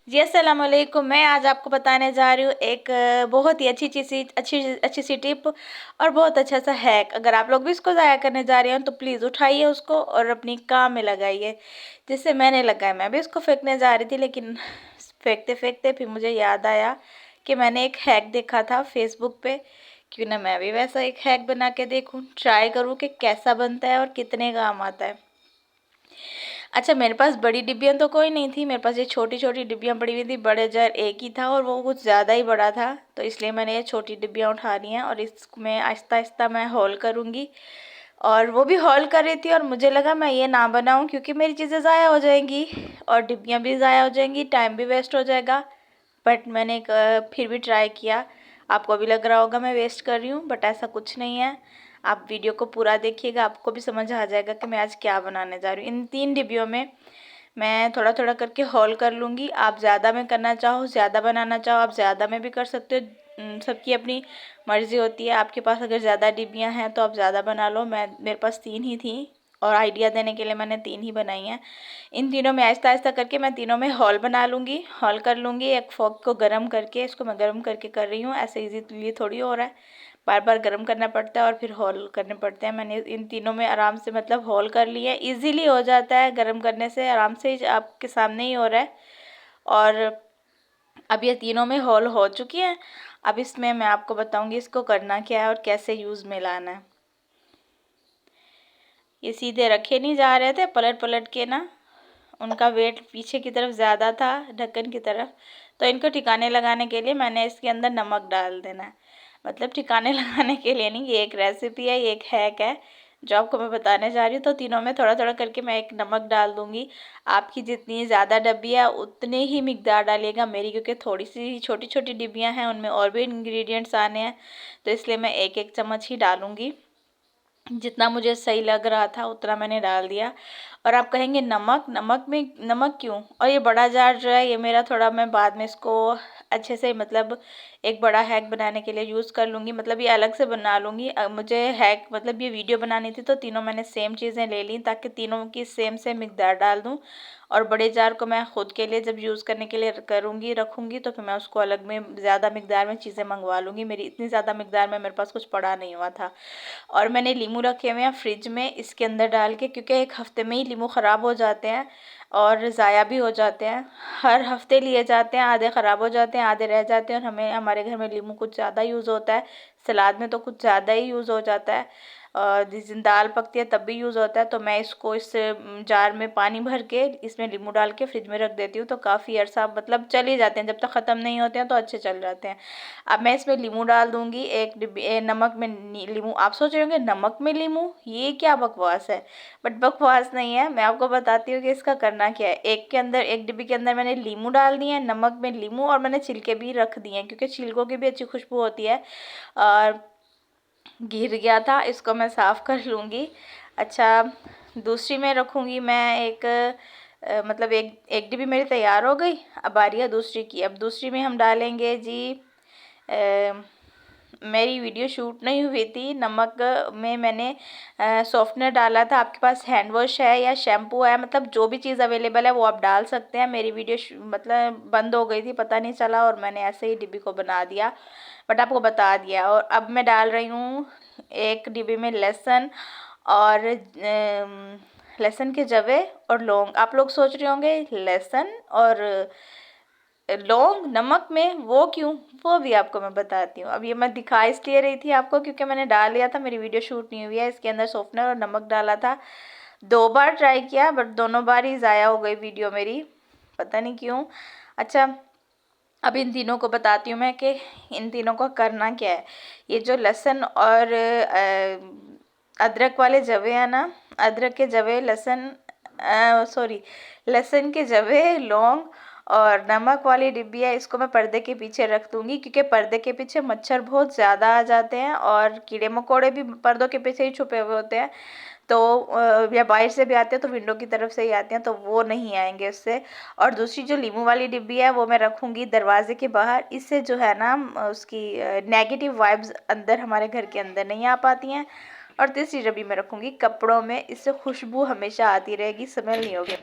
जी अस्सलाम वालेकुम। मैं आज आपको बताने जा रही हूँ एक बहुत ही अच्छी सी टिप और बहुत अच्छा सा हैक। अगर आप लोग भी इसको ज़ाया करने जा रहे हैं तो प्लीज़ उठाइए उसको और अपनी काम में लगाइए। जिससे मैंने लगाया, मैं भी इसको फेंकने जा रही थी, लेकिन फेंकते फेंकते फिर मुझे याद आया कि मैंने एक हैक देखा था फेसबुक पे। क्यों ना मैं भी वैसा एक हैक बना के देखूँ, ट्राई करूँ कि कैसा बनता है और कितने काम आता है। अच्छा, मेरे पास बड़ी डिब्बियाँ तो कोई नहीं थी, मेरे पास ये छोटी छोटी डिब्बियाँ पड़ी हुई थी। बड़े जार एक ही था और वो कुछ ज़्यादा ही बड़ा था, तो इसलिए मैंने ये छोटी डिब्बियाँ उठा ली हैं और इसमें आहिस्ता आहिस्ता मैं हॉल करूँगी। और वो भी हॉल कर रही थी और मुझे लगा मैं ये ना बनाऊँ क्योंकि मेरी चीज़ें ज़ाया हो जाएंगी और डिब्बियाँ भी ज़ाया हो जाएंगी, टाइम भी वेस्ट हो जाएगा। बट मैंने फिर भी ट्राई किया। आपको भी लग रहा होगा मैं वेस्ट कर रही हूँ, बट ऐसा कुछ नहीं है। आप वीडियो को पूरा देखिएगा, आपको भी समझ आ जाएगा कि मैं आज क्या बनाने जा रही हूँ। इन 3 डिब्बियों में मैं थोड़ा थोड़ा करके हॉल कर लूँगी। आप ज़्यादा में करना चाहो, ज़्यादा बनाना चाहो, आप ज़्यादा में भी कर सकते हो। सबकी अपनी मर्ज़ी होती है। आपके पास अगर ज़्यादा डिब्बियाँ हैं तो आप ज़्यादा बना लो। मेरे पास 3 ही थी और आइडिया देने के लिए मैंने 3 ही बनाई हैं। इन तीनों में आहिस्ता आहिस्ता करके मैं तीनों में हॉल बना लूँगी, हॉल कर लूँगी। एक फोक को गर्म करके, इसको मैं गर्म करके कर रही हूँ, ऐसे इजीली थोड़ी हो रहा है। बार बार गर्म करना पड़ता है और फिर हॉल करने पड़ते हैं। मैंने इन तीनों में आराम से मतलब हॉल कर लिया है। इजीली हो जाता है गर्म करने से, आराम से ही आपके सामने ही हो रहा है। और अब ये तीनों में हॉल हो चुकी हैं। अब इसमें मैं आपको बताऊंगी इसको करना क्या है और कैसे यूज़ में लाना है। ये सीधे रखे नहीं जा रहे थे, पलट पलट के ना, उनका वेट पीछे की तरफ ज़्यादा था, ढक्कन की तरफ। तो इनको ठिकाने लगाने के लिए मैंने इसके अंदर नमक डाल देना है। मतलब ठिकाने लगाने के लिए नहीं, ये एक रेसिपी है, ये एक हैक है जो आपको मैं बताने जा रही हूँ। तो तीनों में थोड़ा थोड़ा करके मैं एक नमक डाल दूँगी। आपकी जितनी ज़्यादा डब्बी है उतने ही मिकदार डालिएगा। मेरी क्योंकि थोड़ी सी छोटी छोटी डिब्बियाँ हैं, उनमें और भी इंग्रेडिएंट्स आने हैं, तो इसलिए मैं एक एक चम्मच ही डालूँगी। जितना मुझे सही लग रहा था उतना मैंने डाल दिया। और आप कहेंगे नमक, नमक में नमक क्यों? और ये बड़ा जार जो है ये मेरा, थोड़ा मैं बाद में इसको अच्छे से मतलब एक बड़ा हैक बनाने के लिए यूज़ कर लूँगी। मतलब ये अलग से बना लूँगी। मुझे हैक मतलब ये वीडियो बनानी थी तो तीनों मैंने सेम चीज़ें ले ली ताकि तीनों की सेम सेम मिकदार डाल दूँ। और बड़े जार को मैं ख़ुद के लिए जब यूज़ करने के लिए करूँगी, रखूँगी, तो फिर मैं उसको अलग में ज़्यादा मिकदार में चीज़ें मंगवा लूँगी। मेरी इतनी ज़्यादा मिकदार में मेरे पास कुछ पड़ा नहीं हुआ था। और मैंने लीमू रखे हुए हैं फ्रिज में इसके अंदर डाल के, क्योंकि एक हफ्ते में ही लीमू ख़राब हो जाते हैं और ज़ाया भी हो जाते हैं। हर हफ्ते लिए जाते हैं, आधे ख़राब हो जाते हैं, आधे रह जाते हैं। और हमारे घर में लीमू कुछ ज़्यादा यूज़ होता है, सलाद में तो कुछ ज़्यादा ही यूज़ हो जाता है, और जिस दिन दाल पकती है तब भी यूज़ होता है। तो मैं इसको इस जार में पानी भर के इसमें लीमू डाल के फ्रिज में रख देती हूँ, तो काफ़ी अरसा मतलब चल ही जाते हैं, जब तक ख़त्म नहीं होते हैं तो अच्छे चल जाते हैं। अब मैं इसमें लीमू डाल दूँगी, एक डिब्बी नमक में लीमू। आप सोच रहे होंगे नमक में लीमू, ये क्या बकवास है? बट बकवास नहीं है, मैं आपको बताती हूँ कि इसका करना क्या है। एक डिब्बी के अंदर मैंने लीमू डाल दिए हैं, नमक में लीमू, और मैंने छिलके भी रख दिए हैं क्योंकि छिलकों की भी अच्छी खुशबू होती है। और गिर गया था, इसको मैं साफ़ कर लूँगी। अच्छा, दूसरी में रखूँगी मैं एक मतलब एक एक डिब्बी मेरी तैयार हो गई। अब आ रही है दूसरी की। अब दूसरी में हम डालेंगे जी, मेरी वीडियो शूट नहीं हुई थी। नमक में मैंने सॉफ्टनर डाला था। आपके पास हैंड वॉश है या शैम्पू है, मतलब जो भी चीज़ अवेलेबल है वो आप डाल सकते हैं। मेरी वीडियो मतलब बंद हो गई थी, पता नहीं चला, और मैंने ऐसे ही डिब्बी को बना दिया, बट आपको बता दिया। और अब मैं डाल रही हूँ एक डिब्बी में लहसुन और लहसुन के जवे और लौंग। आप लोग सोच रहे होंगे लहसुन और लौंग नमक में, वो क्यों? वो भी आपको मैं बताती हूँ। अब ये मैं दिखा इसलिए रही थी आपको क्योंकि मैंने डाल लिया था, मेरी वीडियो शूट नहीं हुई है। इसके अंदर सॉफ्टनर और नमक डाला था। 2 बार ट्राई किया बट दोनों बार ही ज़ाया हो गई वीडियो मेरी, पता नहीं क्यों। अच्छा, अब इन तीनों को बताती हूँ मैं कि इन तीनों को करना क्या है। ये जो लहसुन और अदरक वाले जवे हैं ना, अदरक के जवे, लहसुन के जवे, लौंग और नमक वाली डिब्बी है, इसको मैं पर्दे के पीछे रख दूँगी क्योंकि पर्दे के पीछे मच्छर बहुत ज़्यादा आ जाते हैं और कीड़े मकोड़े भी पर्दों के पीछे ही छुपे हुए होते हैं। तो या बाहर से भी आते हैं तो विंडो की तरफ से ही आते हैं, तो वो नहीं आएंगे उससे। और दूसरी जो लीमू वाली डिब्बी है वो मैं रखूँगी दरवाजे के बाहर। इससे जो है ना उसकी नेगेटिव वाइब्स अंदर हमारे घर के अंदर नहीं आ पाती हैं। और तीसरी डिब्बी मैं रखूँगी कपड़ों में, इससे खुशबू हमेशा आती रहेगी, स्मेल नहीं होगी।